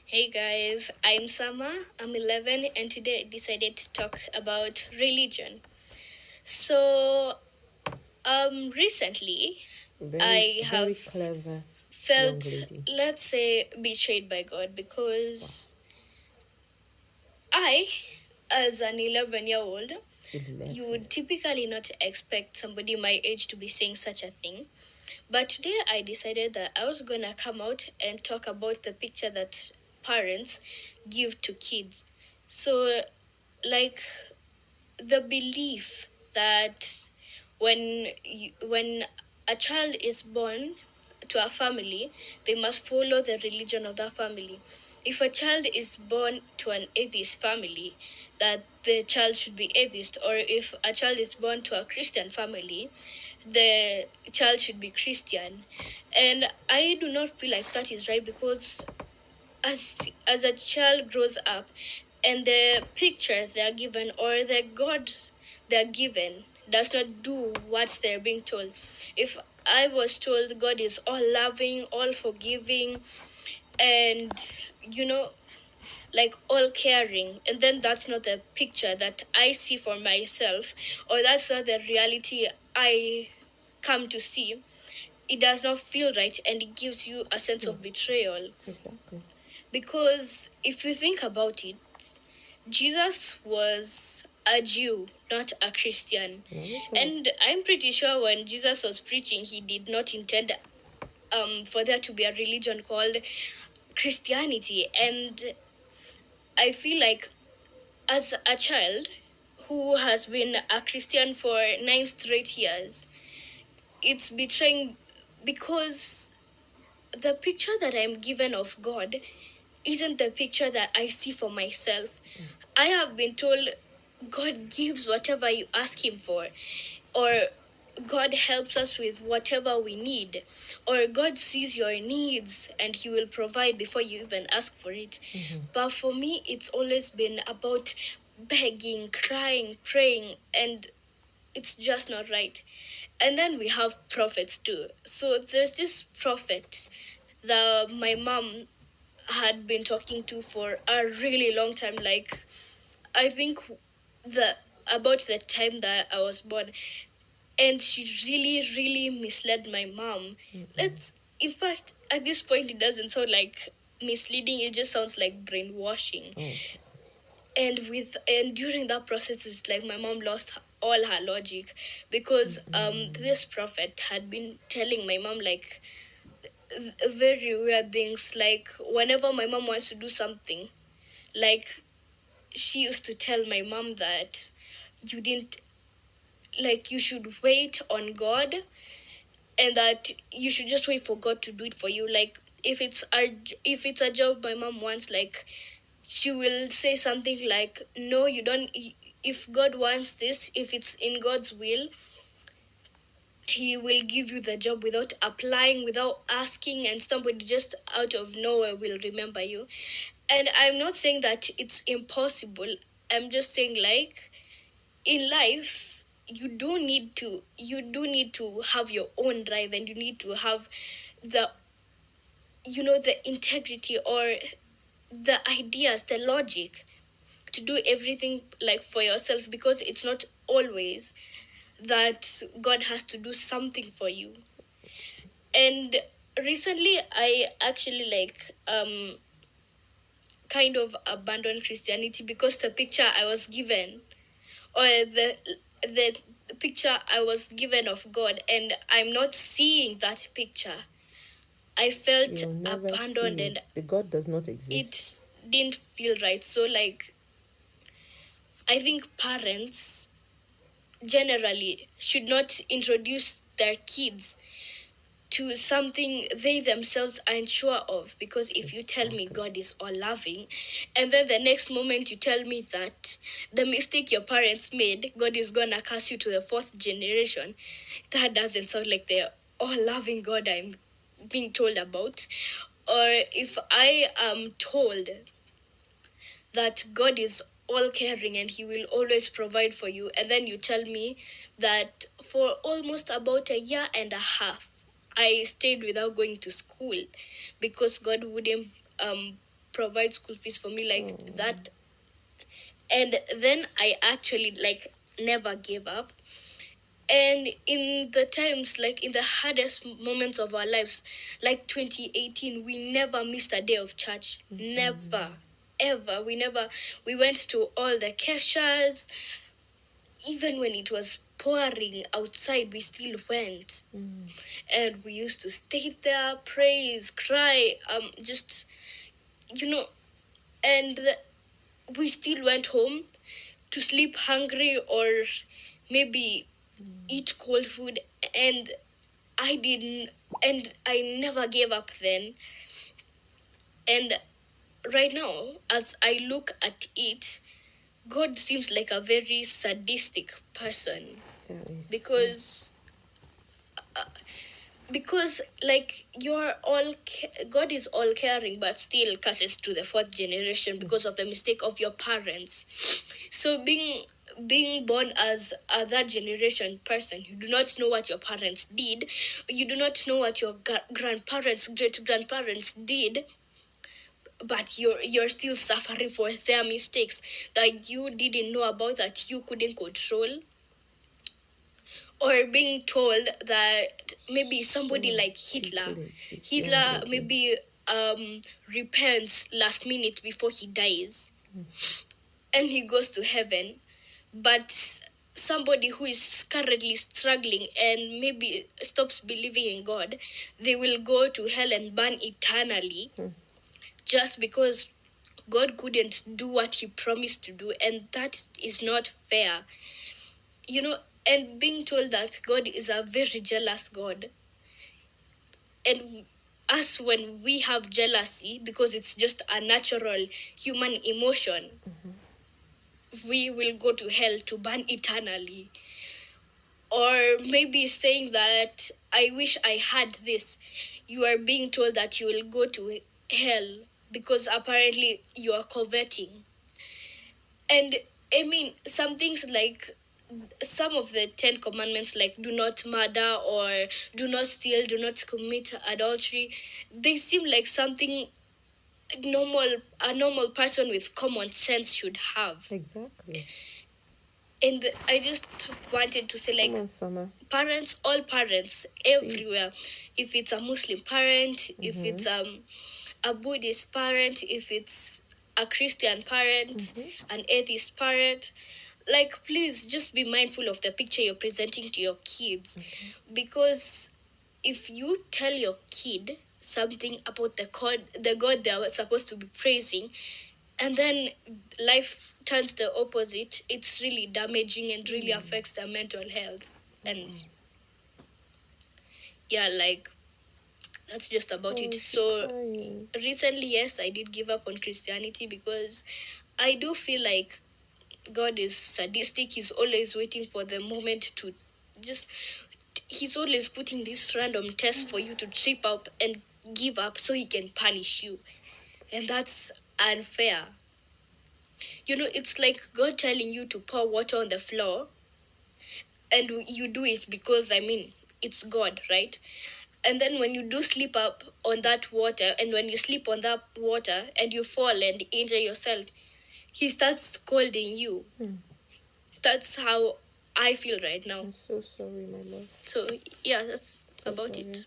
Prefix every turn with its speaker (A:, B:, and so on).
A: Hey guys, I'm Sama. I'm 11 and today I decided to talk about religion. So, recently
B: Very,
A: I
B: very
A: have
B: clever young
A: felt,
B: lady.
A: let's say, betrayed by God because I, as an 11-year-old,
B: 11.
A: you would typically not expect somebody my age to be saying such a thing. But today I decided that I was gonna come out and talk about the picture that parents give to kids. So, like the belief that when a child is born to a family, they must follow the religion of that family. If a child is born to an atheist family, that the child should be atheist, or if a child is born to a Christian family, the child should be Christian. And I do not feel like that is right because as a child grows up and the picture they are given or the God they are given does not do what they're being told. If I was told God is all loving, all forgiving, and like all caring, and then that's not the picture that I see for myself, or that's not the reality I come to see, it does not feel right and it gives you a sense
B: Hmm,
A: of betrayal.
B: exactly.
A: Because if you think about it, Jesus was a Jew, not a Christian.
B: Not at all.
A: And I'm pretty sure when Jesus was preaching, he did not intend for there to be a religion called Christianity. And I feel like as a child who has been a Christian for 9 straight years, it's betraying because the picture that I'm given of God isn't the picture that I see for myself. I have been told God gives whatever you ask Him for, or God helps us with whatever we need, or God sees your needs and He will provide before you even ask for it. But for me, it's always been about begging, crying, praying, and it's just not right. And then we have prophets too. So there's this prophet that my mom had been talking to for a really long time. Like, I think the about the time that I was born, and she really, really misled my mom. Let's, in fact, at this point, it doesn't sound like misleading. It just sounds like brainwashing.
B: Oh,
A: And during that process, it's like my mom lost all her logic because this prophet had been telling my mom like very weird things. Like whenever my mom wants to do something, like she used to tell my mom that you didn't, like, you should wait on God, and that you should just wait for God to do it for you. Like if it's a job my mom wants, like she will say something like, no, you don't. If God wants this, if it's in God's will, He will give you the job without applying, without asking, and somebody just out of nowhere will remember you. And I'm not saying that it's impossible. I'm just saying, like, in life, you do need to have your own drive, and you need to have the the integrity or the ideas, the logic to do everything like for yourself, because it's not always that God has to do something for you. And recently I actually kind of abandoned Christianity because the picture I was given, or the picture I was given of God, and I'm not seeing that picture. I felt
B: you'll never
A: abandoned,
B: see
A: and
B: it. The God does not exist.
A: it didn't feel right. So, like, I think parents generally should not introduce their kids to something they themselves aren't sure of. Because if you tell me
B: Exactly.
A: God is all loving, and then the next moment you tell me that the mistake your parents made, God is gonna curse you to the fourth generation, that doesn't sound like the all loving God I'm being told about. Or if I am told that God is all caring and He will always provide for you, and then you tell me that for almost about a year and a half, I stayed without going to school because God wouldn't provide school fees for me like that. And then I actually like never gave up. And in the times, like in the hardest moments of our lives, like 2018, we never missed a day of church. Never, ever. We went to all the keshas. Even when it was pouring outside, we still went. And we used to stay there, praise, cry, just, and we still went home to sleep hungry or maybe eat cold food. And I never gave up then. And right now, as I look at it, God seems like a very sadistic person. Because like God is all caring, but still curses to the fourth generation because of the mistake of your parents. So being born as a third generation person, you do not know what your parents did, you do not know what your grandparents, great grandparents did, but you're still suffering for their mistakes that you didn't know about, that you couldn't control. Or being told that maybe somebody like Hitler maybe repents last minute before he dies, and he goes to heaven, but somebody who is currently struggling and maybe stops believing in God, they will go to hell and burn eternally, just because God couldn't do what he promised to do, and that is not fair. And being told that God is a very jealous God. And us, when we have jealousy, because it's just a natural human emotion, we will go to hell to burn eternally. Or maybe saying that, I wish I had this. You are being told that you will go to hell because apparently you are coveting. And I mean, some things like some of the 10 commandments, like do not murder or do not steal, do not commit adultery, they seem like something a normal person with common sense should have.
B: Exactly.
A: And I just wanted to say, like, parents, all parents, everywhere, if it's a Muslim parent, if it's a Buddhist parent, if it's a Christian parent, an atheist parent, like, please just be mindful of the picture you're presenting to your kids. Because if you tell your kid something about the God they are supposed to be praising, and then life turns the opposite, it's really damaging and really affects their mental health. And yeah, like, that's just about it. So recently, yes, I did give up on Christianity because I do feel like God is sadistic. He's always waiting for the moment to just, he's always putting this random test for you to trip up and give up so he can punish you. And that's unfair. It's like God telling you to pour water on the floor, and you do it because, I mean, it's God, right? And then when you do slip up on that water, and when you sleep on that water and you fall and injure yourself, he starts scolding you. That's how I feel right now.
B: I'm so sorry, my love.
A: So yeah, that's about
B: sorry.
A: it.